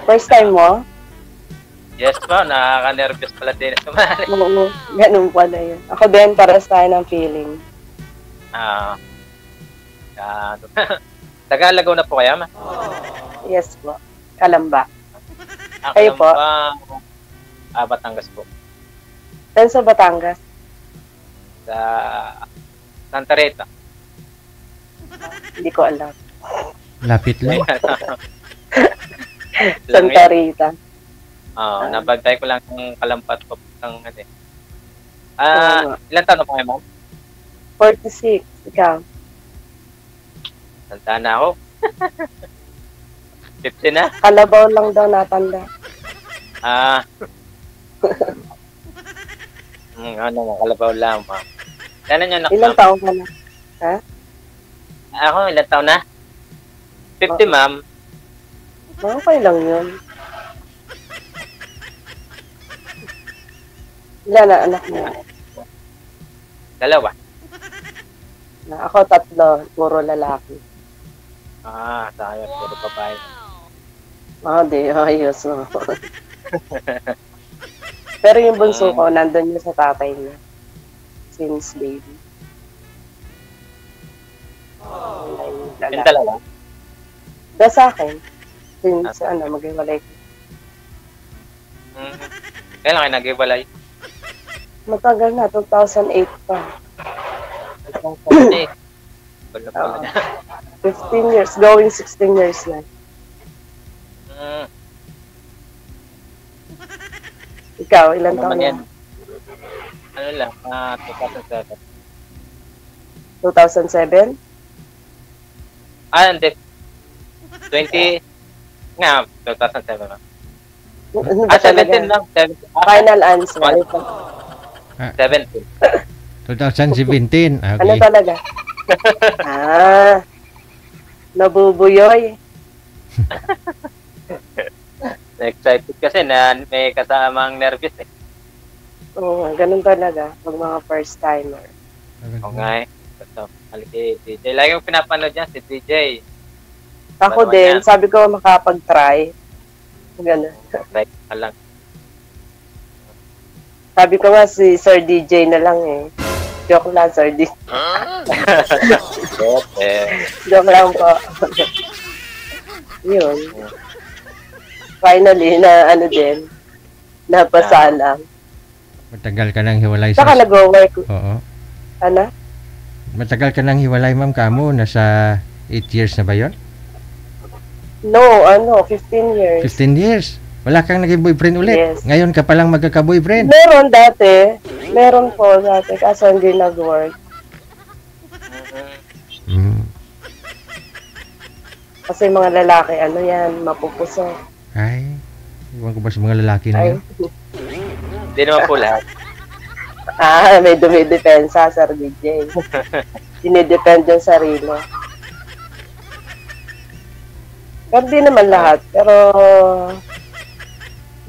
First time mo? Yes po, nakaka-nervous pala din sumali. Oo, ganun pala yun. Ako din, pares tayo ng feeling. Tagalagaw na po kaya, ma? Yes po. Kalamba. Kayo po? Batangas po. Saan sa Batangas? Sa Santa Rita. Hindi ko alam. Lapit lang. Santa Rita. Nabagtay ko lang ng Kalampat po. Ilan taon na po kayo, ma'am? 46. Ikaw? Tanda na ako. 50 na? Kalabaw lang daw natanda. Kalabaw lang, ma'am. Kailan nyo nakasama? Ilang taon ka na? Ha? Ako, ilang taon na? 50, ma'am. Okay lang yun. Ilan na anak mo? 2. Ako 3, puro lalaki. Tayo, puro babae. Di, ayos mo. Pero yung bunso ko, nandun yun sa tatay niya. Since baby. Yung 2? Da sa akin. Since, maghiwalay ko. Kailan kayo nag-iwalay? Matagal na, 2008 pa. 15 years, going 16 years na. Ikaw, ilan taon na? Ano lang, 2007. 2007? Hindi. 20, 2007 na. 17 lang. Final answer. 17. 2017. Okay. Ano talaga? Nabubuyoy. Excited kasi na may kasamang nervous eh. Oo, ganun talaga. Pag mga first timer. Oo nga eh. Si DJ. Lagi yung pinapanood niya, si DJ. Ako din, sabi ko makapag-try. Ganun. Try ka lang. Sabi ko nga si Sir DJ na lang eh. Joke lang, Sir DJ. Joke lang po. Yun. Finally, napasa lang. Matagal ka nang hiwalay Saka nag-work. Oo. Ano? Matagal ka nang hiwalay, ma'am, kamo. Nasa 8 years na ba yon? No, 15 years. 15 years? Wala kang naging boyfriend ulit? Yes. Ngayon ka palang magkaka-boyfriend? Meron dati. Meron po dati. Kaso hindi nag-work. Kasi mga lalaki, mapupuso. Ay, iwan ko ba sa mga lalaki na yun? Hindi naman po lahat. May dumidepensa, Sir DJ. Dinidepend yung sarili. Pero di naman lahat. Pero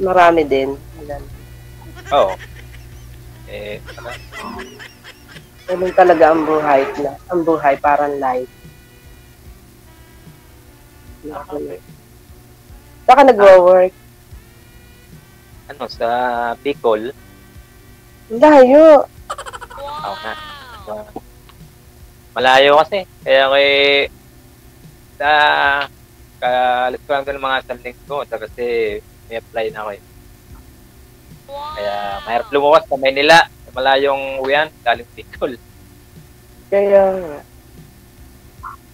marami din. Oo. Ganun talaga ang buhay. Ang buhay parang life. Saka nag-work. Sa Bicol? Layo. Oo nga. Malayo kasi. Kaya kaalis ko lang doon mga sandings ko kasi may apply na ako eh. Kaya mahirap lumuwas sa Maynila. Malayong uwian, galing Bicol. Kaya nga.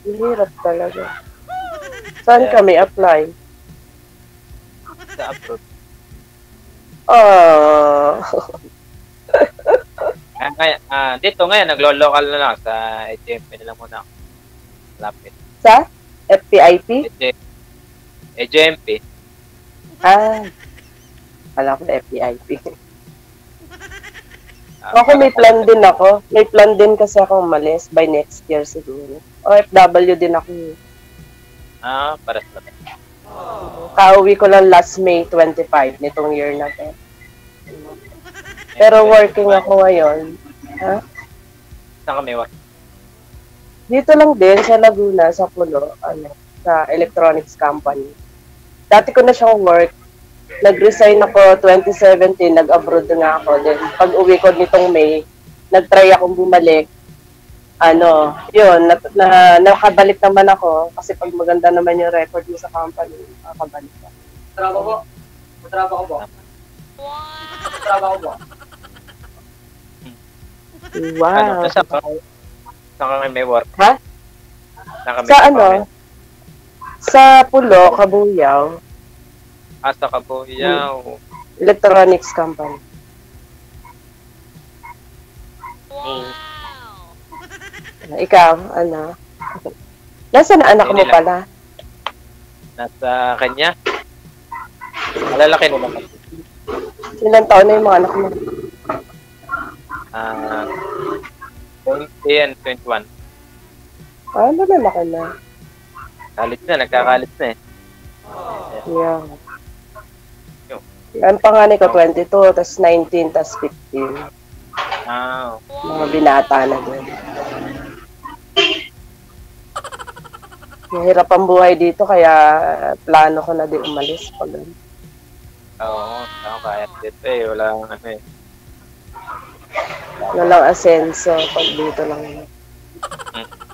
Hirap talaga. Saan kami apply? Sa abroad. Dito ngayon, naglo-local na lang sa EJMP na lang muna ako. Lapit. Sa? FPIP? EJMP. Alam ko FPIP. Ako may plan din ako. May plan din kasi ako umalis by next year siguro. OFW din ako. Paras na. Kauwi ko lang last May 25 nitong year na to. Pero working ako ngayon. Saan kami work? Dito lang din sa Laguna, sa Pulo, sa electronics company. dati ko na siyang work. Nag-resign ako 2017, nag-abroad na ako. Then, pag uwi ko nitong May, nag-try akong bumalik. Nakabalik naman ako. Kasi pag maganda naman yung record mo sa company, nakabalik ka. Matrabaho po. Wow. Saan ka may work? Ha? Saan ka may Sa work? Sa Pulo, Kabuyaw, Sa Kabuyaw. electronics company. Ikaw, Nasaan na anak mo Manila. pala? Nasa kanya. Malalaki na naman. Ilang taon na yung mga anak mo? 20 and 21. Malalaki na. College na, nagka-college na eh. Yeah. Ang panganay ko, 22, tas 19, tas 15. Mga binata na din. Mahirap ang buhay dito, kaya plano ko na din umalis pag Oo, kaya dito eh. walang asenso pag dito lang.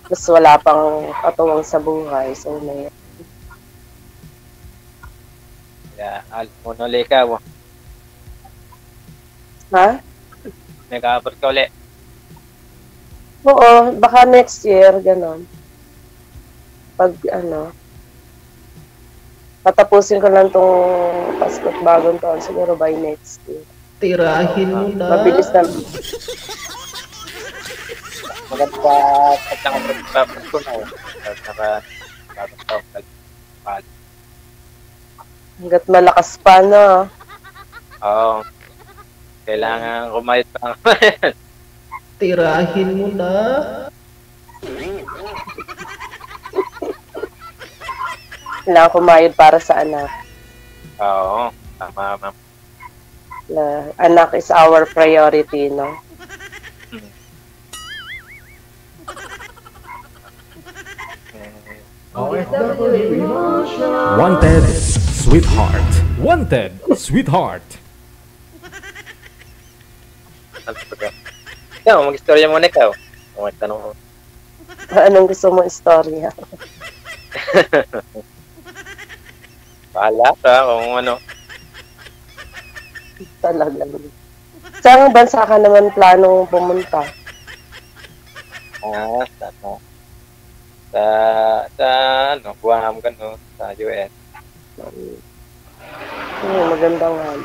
Tapos wala pang katuwang sa buhay, so may... Kaya, alis mo na ulit ikaw. Ha? Nag-aabot ka ulit. Oo, baka next year, ganon. Pag patapusin ko lang tong Pasko at bagong taon, siguro by next year. Tirahin mo na. Mabilis na. Maganda at nakapagpapasko na. Nakapagpapasko. Hanggat malakas pa, no? Oo. Kailangan kumayot pa. Tirahin mo na. Kailangan kumayod para sa anak. Oo. Tama, ma'am. Anak is our priority, no? Wanted, sweetheart. Wanted, sweetheart. Ikaw, mag-istorya muna ikaw. Magtanong ko. Anong gusto mo istorya? Paala ka kung ano. Talaga. Saan bansa ka naman planong pumunta? Guam, gano'n, sa US. Magandang hal.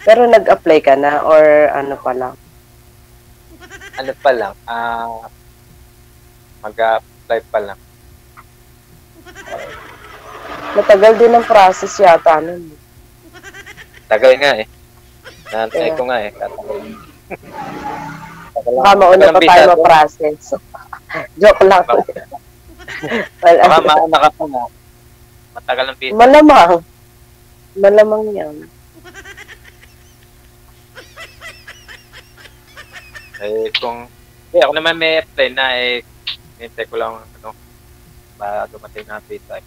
Pero nag-apply ka na or ano pa lang? Ano pa lang, mag-apply pa lang. Matagal din ang process yata nun. Tagal nga eh. Nantay Yeah. ko nga eh. Baka mauna pa tayo ma-process. Joke lang. Well, Baka mauna ka pa na. Matagal ang visa. malamang. Malamang yan. Ako naman may apply na eh. Hintay ko lang ba dumating na ang visa.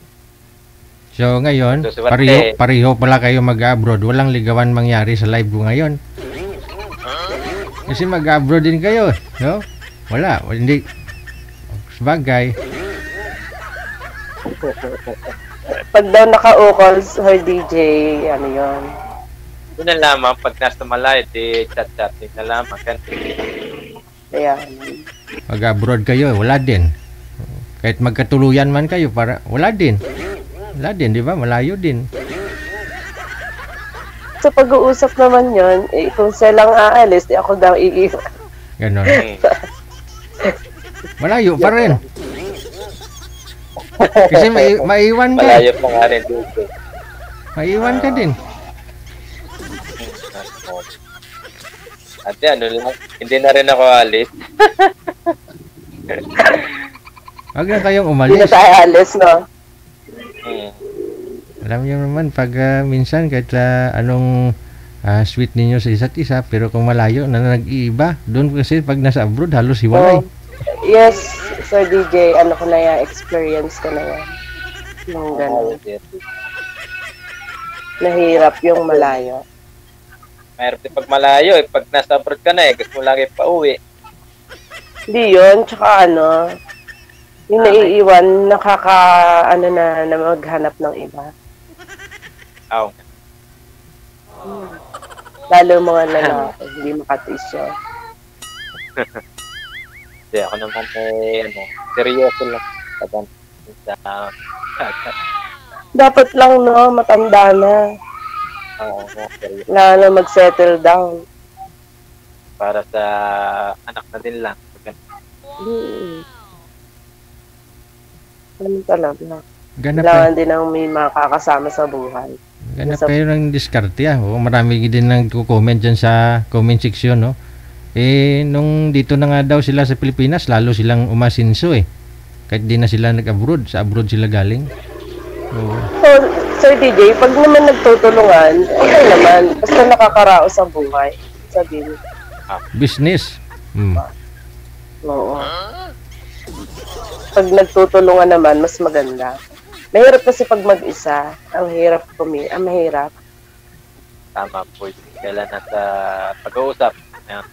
So ngayon, So, swerte. pareho pala kayo mag-abroad. Walang ligawan mangyari sa live ko ngayon. Kasi mag-abroad din kayo, no? Wala, hindi. Sabagay. Pag daw naka-ukol her DJ, ano yun. Yun na lamang, pag nasa Malay, di chat-chatting na lamang. Kaya, Mag-abroad kayo, wala din. Kahit magkatuluyan man kayo, wala din. Wala din, di ba? Malayo din. sa pag-uusap naman yun, kung silang aalis, di ako daw iiwan. Ganon. Malayo pa rin. Kasi maiwan ka. Malayo pa nga rin dito. Maiwan ka din. Ate, ano lang, hindi na rin ako alis. Huwag na kayong Hindi na umalis. tayo aalis, no? Alam niyo naman, pag minsan kahit anong sweet ninyo sa isa't isa, pero kung malayo na nag-iiba, doon kasi pag nasa abroad, halos hiwalay. Oh, yes, Sir DJ, ano ko na yan, experience ko na yan. Yung gano'n. Nahirap yung malayo. Mahirap din pag malayo eh. Pag nasa abroad ka na eh, gusto mo lagi pa uwi. Hindi yun, tsaka ano, yung naiiwan, ano na maghanap ng iba. Aw. Lalo mga lalaki, hindi makatiis yun. Hindi, ako naman ano, seryoso lang. Sa Dapat lang, no, matanda na. oo, seryoso. Lalo mag-settle down. Para sa anak na din lang. Ano talaga. Ganap Kailangan din ang may makakasama sa buhay. Ganap kayo ng diskarte oh. Marami din nagko-comment dyan sa comment section no. Nung dito na nga daw sila sa Pilipinas, lalo silang umasinso eh. Kahit di na sila nag-abroad, sa abroad sila galing. Oo. So, Sir DJ, pag naman nagtutulungan, okay naman. Basta nakakaraos sa buhay. Sabihin. Business. Oo. Pag nagtutulungan naman, mas maganda. Mahirap kasi pag mag-isa. Ang hirap ang mahirap. Tama po. Kailan nasa pag-uusap. Ayan.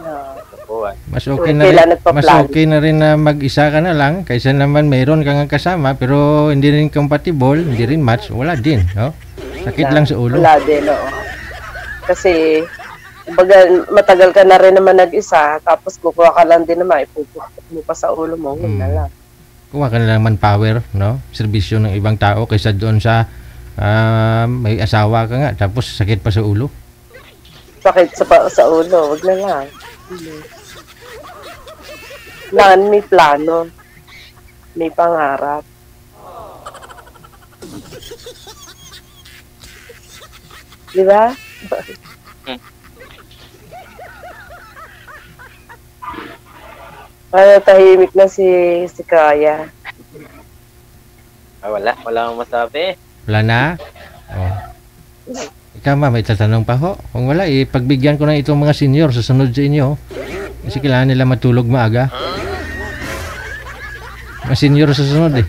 Sa buhay. Mas okay na Kailan rin, nagpa-plan? mas okay na rin na mag-isa ka na lang kaysa naman mayroon kang kasama pero hindi rin compatible, hindi rin match, wala din, no? Sakit lang sa ulo. Wala din, oo. Kasi, kumbaga, matagal ka na rin naman nag-isa, tapos kukuha ka lang din naman, ipuputok mo pa sa ulo mo, yun na lang. Kuha ka na naman power, no? Serbisyo ng ibang tao kaysa doon sa may asawa ka nga tapos sakit pa sa ulo. Sakit sa ulo, wag na lang. Kailangan may plano. May pangarap. Di ba? Tahimik na si Kaya. Wala akong masabi. Wala na? Oh. Ikaw ma, may tatanong pa ho? Kung wala, pagbigyan ko na itong mga senior sa sunod sa inyo. Kasi kailangan nila matulog maaga. Mga senior sa sunod eh.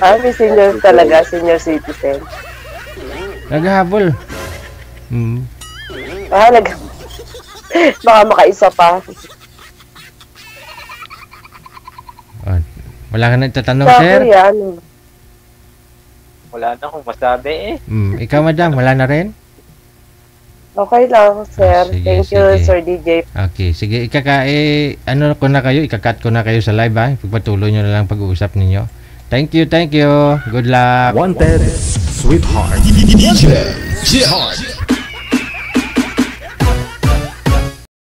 May senior talaga, senior citizen. Naghahabol. Baka makaisa pa. Oh, wala ka na tatanong, Sa sir? yan. Wala na akong masabi eh. Ikaw, madam, wala na rin? Okay lang, sir. Sige, Thank you, sige. Sir DJ. Okay, sige. Ano ko na kayo? Ikakat ko na kayo sa live, ha? Pagpatuloy nyo na lang pag-uusap ninyo. Thank you, thank you. Good luck. Wanted, Sweetheart. Wanted, Sweetheart.